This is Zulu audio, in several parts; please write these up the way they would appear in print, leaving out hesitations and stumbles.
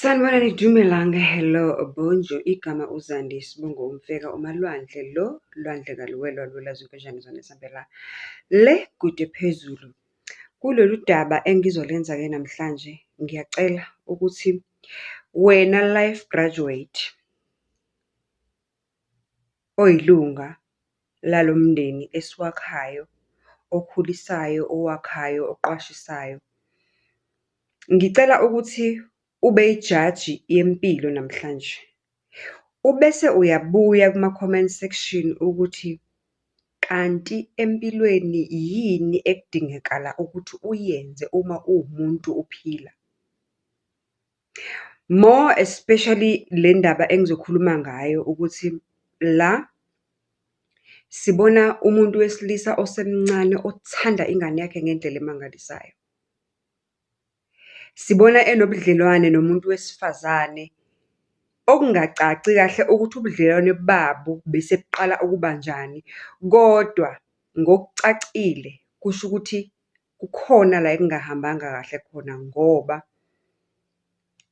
Sanibonani Dumelang, hello, bonjour, igama uZandi Sibongo Umfeka umalwandle lo lwandle kaluwelwa lwelazo inkojane zona esambela le kude phezulu. Kulolu daba engizolenza-ke namhlanje, ngiyacela ukuthi wena life graduate oyilunga lalo mndeni esiwakhayo, okhulisayo, owakhayo, oqwashisayo. Ngicela ukuthi ube ijaji yempilo namhlanje. Ubese uyabuya kuma-comment section ukuthi kanti empilweni yini ekudingekala ukuthi uyenze uma uwumuntu uphila. More especially le ndaba engizokhuluma ngayo ukuthi la sibona umuntu wesilisa osemncane othanda ingane yakhe ngendlela emangalisayo. Sibona enobudlelwane nomuntu wesifazane okungacaci kahle ukuthi ubudlelwane babo bese buqala ukuba njani, kodwa ngokucacile kusho ukuthi kukhona la ekungahambanga kahle khona ngoba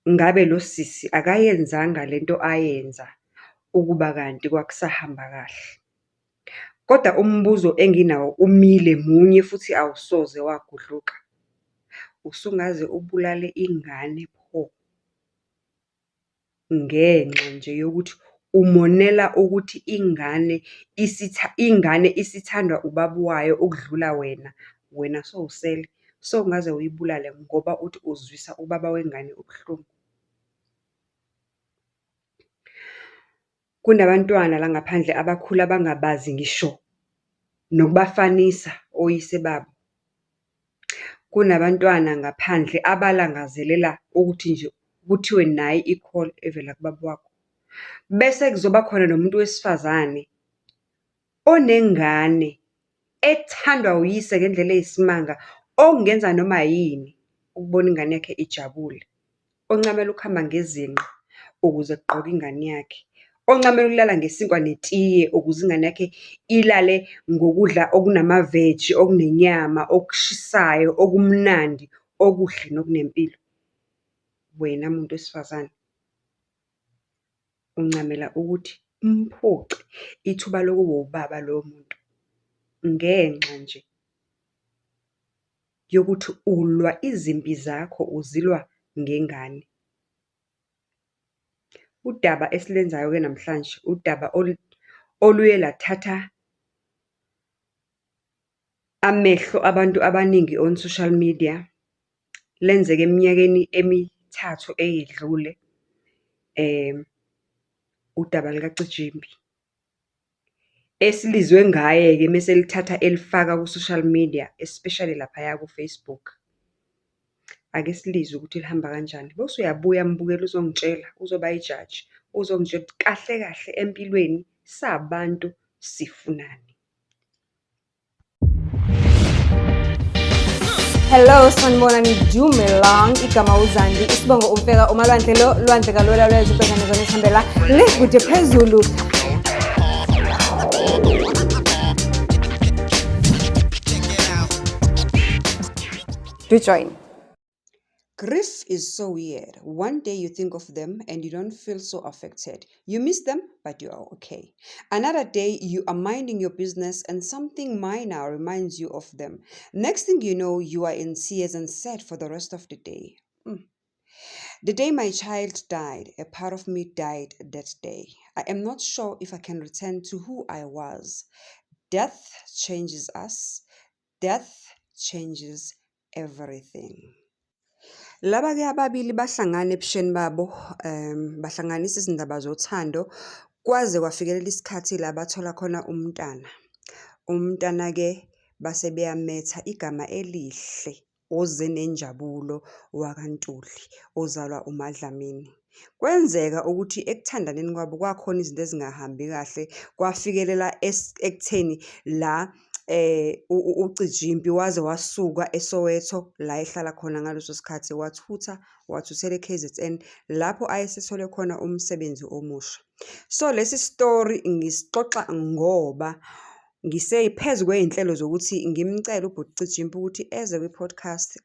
ngabe lo sisi akayenzanga lento ayenza ukuba kanti kwakusahamba kahle. Kodwa umbuzo enginawo umile munye futhi awusoze wagudluka. Usungaze ubulale ingane pho ngenxa nje yokuthi umonela ukuthi ingane isithandwa ubaba wayo ukudlula wena sowusele, sowungaze uyibulale ngoba uthi uzwisa ubaba wengane ubuhlungu. Kunabantwana la ngaphandle abakhula bangabazi ngisho nokubafanisa oyise babo. Kunabantwana ngaphandle abalangazelela ukuthi nje kuthiwe nayi i-call evela kubaba wakho. Bese kuzoba khona nomuntu wesifazane onengane ethandwa uyise ngendlela eyisimanga, okungenza noma yini ukubona ingane yakhe ijabule. Oncamela ukuhamba ngezinqa ukuze kugqoke ingane yakhe. Oncamela ukulala ngesinkwa netiye ukuze ingane yakhe ilale ngokudla okunamaveji, okunenyama, okushisayo, okumnandi, okuhle nokunempilo. Wena muntu wesifazane uncamela ukuthi umphuce ithuba lokuba ubaba lowo muntu ngenxa nje yokuthi ulwa izimpi zakho uzilwa ngengane. Udaba esilenzayo-ke namhlanje udaba oluye lathatha amehlo abantu abaningi on social media. Lenzeke eminyakeni emithathu eyedlule. Udaba likaCijimbi esilizwe ngaye-ke mese lithatha elifaka ku-social media, especially laphaya ku-Facebook. Ake silizwe ukuthi lihamba kanjani. Bese uyabuya mbukeli uzongitshela, uzoba ijaji, uzongitshela ukuthi kahle kahle empilweni sabantu sifunani. Hello, sanibonani Dumelang, igama uZandi Sibongo Umfeka umalwandle lo lwandle kaluwelwa lwelazo inkojane zona esambela le kude phezulu. Do join. Grief is so weird. One day you think of them and you don't feel so affected. You miss them, but you are okay. Another day you are minding your business and something minor reminds you of them. Next thing you know, you are in tears and sad for the rest of the day. The day my child died, a part of me died that day. I am not sure if I can return to who I was. Death changes us. Death changes everything. Laba-ke ababili bahlangana ebusheni babo, bahlanganisa izindaba zothando, kwaze kwafikelela isikhathi la bathola khona umntana. Umntana-ke base beyametha igama elihle, oze nenjabulo wakaNtuli, ozalwa uMadlamini. Kwenzeka ukuthi ekuthandaneni kwabo kwakhona izinto ezingahambi kahle, kwafikelela ekutheni la uCijimbi waze wasuka eSoweto la ehlala khona ngaleso sikhathi wathuthela eKZN lapho ayesethole khona umsebenzi omusha. So lesi story ngisixoxa ngoba ngisephezu kwey'nhlelo zokuthi ngimcele ubhuti Cijimbi ukuthi eze kwi-podcast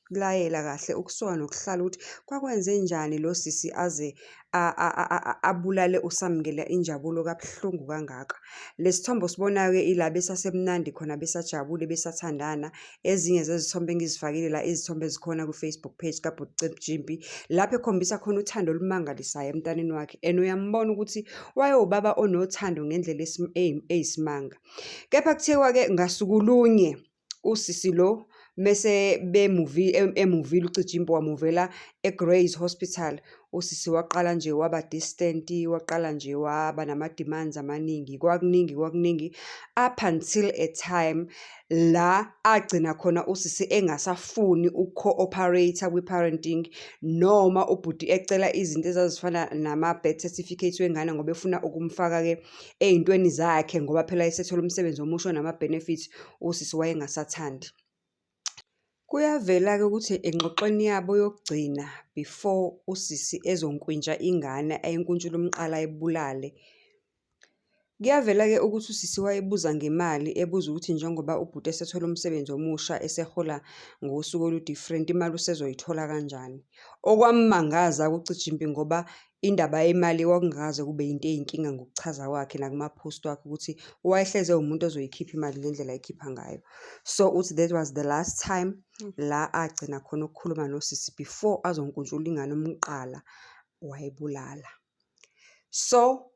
ukulayela kahle ukusoka nokuhlala ukuthi kwakwenze njani lo sisi aze abulale uSamkela injabulo kabuhlungu kangaka. Lesithombo sibonayo-ke ila besasemnandi khona besajabule besathandana. Ezinye zezithombe engizifakile la izithombe ezikhona ku-Facebook page kaBhuti Jimpi lapho ekhombisa khona uthando olumangalisayo emntaneni wakhe and uyambona ukuthi wayewubaba onothando ngendlela eyisimanga. Kepha kuthiwa-ke ngasukulunye usisi lo mese emuvile uCijimbi wamuvela eGrace Hospital. Usisi waqala nje waba distant, waqala nje waba nama-demands amaningi, kwakuningi up until a time la agcina khona usisi engasafuni uku-co-operator kwi-parenting noma ubhuti ecela izinto ezazifana nama-birth certificate wengane ngoba efuna ukumfaka-ke ey'ntweni zakhe ngoba phela esethola umsebenzi omusha nama-benefits. Usisi wayengasathandi. Kuyavela-ke ukuthi engxoxweni yabo yokugcina before usisi ezonkwintsha ingane ayinkuntshula umqala ayibulale, kuyavela-ke ukuthi usisi wayebuza ngemali ebuza ukuthi njengoba ubhuti esethola umsebenzi omusha esehola ngosuku olu-different imali usezoyithola kanjani. Okwamangaza kuCijimbi ngoba indaba yemali kwakungakaze kube yinto eyinkinga ngokuchaza kwakhe nakuma-post wakhe ukuthi wayehleze umuntu ozoyikhipha imali ngendlela ayikhipha ngayo. So uthi that was the last time la agcina khona ukukhuluma nosisi before azonkuntshula ingane umqala wayibulala. So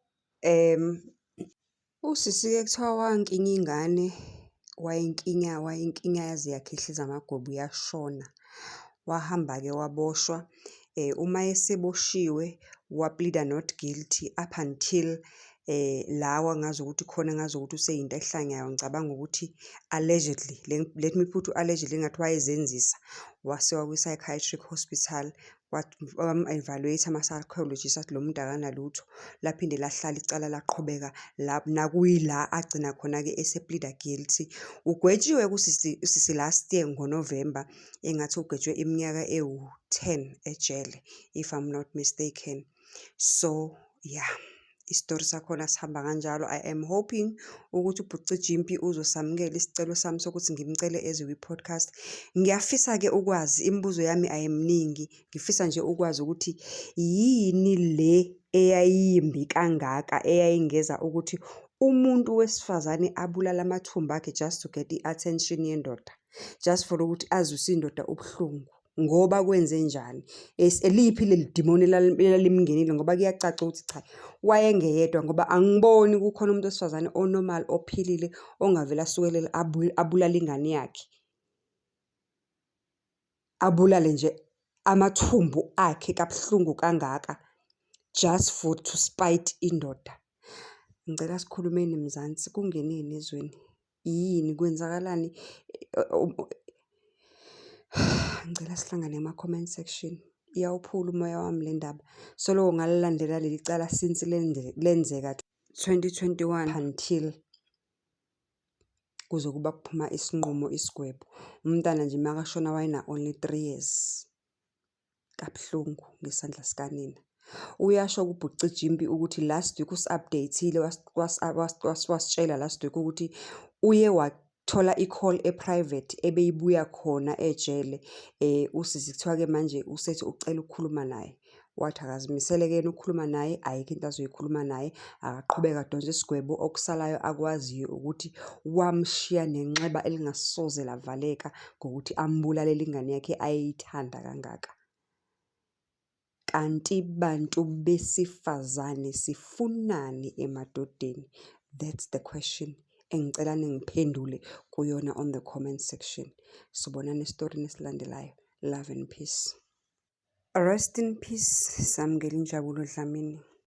usisi-ke kuthiwa wankinya ingane wayinkinya yaze yakhihliza amagwebu yashona. Wahamba-ke waboshwa. Uma eseboshiwe waplida not guilty up until la wangazukuthi khona ngazukuthi useyinto ehlangayo. Ngicabanga ukuthi allegedly, let me put allegedly ngathi wayezenzisa. Wasiwa kwi-psychiatric hospital evaluate ama-psychologist athi lo muntu akanalutho. Laphinde lahlala icala laqhubeka nakuyila agcina khona-ke eseplida guilty. Ugwetshiwe usisi last year ngoNovember engathi ugwetshwe iminyaka ewu-10 ejele if I'm not mistaken. So yeah, isitori sakhona sihamba kanjalo. I am hoping ukuthi uBhuti Jimpi uzosamukela isicelo sami sokuthi ngimcele eze kwi-podcast. Ngiyafisa-ke ukwazi, imibuzo yami ayiminingi, ngifisa nje ukwazi ukuthi yini le eyayimbi kangaka eyayingeza ukuthi umuntu wesifazane abulala amathumbu akhe just to get i-attention yendoda, just for ukuthi azwise indoda ubuhlungu. Ngoba kwenze njani? Eliphi leli dimoni elalimngenile ngoba kuyacaca ukuthi cha wayengeyedwa ngoba angiboni kukhona umuntu wesifazane onormal ophilile ongavela asukelele abulala ingane yakhe. Abulale nje amathumbu akhe kabuhlungu kangaka just for to spite indoda. Ngicela sikhulumeni Mzansi, kungenini ezweni? Yini kwenzakalani? Ngicela sihlangane ema-comment section. Iyawuphula umoya wami le ndaba. Soloko ngalilandela leli cala since lenzeka 2021 until kuze kuba kuphuma isinqumo isigwebo. Umntana nje makashona wayena only 3 years. Kabuhlungu ngesandla sikanina. Uyasho kuBhuti Jimpi ukuthi last week usi-update-ile wasitshela last week ukuthi uye wathola i-call e-private ebeyibuya khona ejele. Usisi kuthiwa-ke manje usethi ucela ukukhuluma naye. Wathi akazimisele-ke yena ukukhuluma naye, ayikho into azoyikhuluma naye, akaqhubeka adonse isigwebo. Okusalayo akwaziyo ukuthi wamshiya nenxeba elingasoze lavaleka ngokuthi ambulalele ingane yakhe ayeyithanda kangaka. Kanti bantu besifazane sifunani emadodeni? That's the question engicela ningiphendule kuyona on the comment section. Sibonana esitorini esilandelayo. Love and peace. Rest in peace, Samkela Injabulo Dlamini.